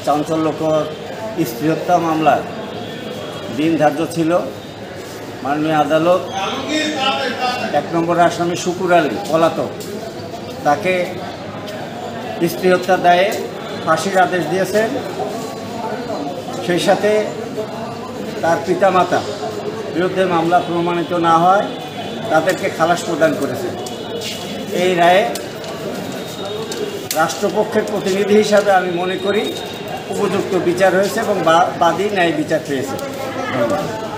চাঞ্চল্যকর স্ত্রী হত্যা মামলার দিন ধার্য ছিল। মাননীয় আদালত 1 নম্বর আসামি শুকুর আলী পলাতক, তাকে স্ত্রী হত্যা দায়ে ফাঁসির আদেশ দিয়েছেন। সেই সাথে তার পিতামাতা বিরুদ্ধে মামলা প্রমাণিত না হয় তাদেরকে খালাস প্রদান করেছেন। এই রায়ে রাষ্ট্রপক্ষের প্রতিনিধি হিসাবে আমি মনে করি উপযুক্ত বিচার হয়েছে এবং বাদী ন্যায় বিচার পেয়েছে। ধন্যবাদ।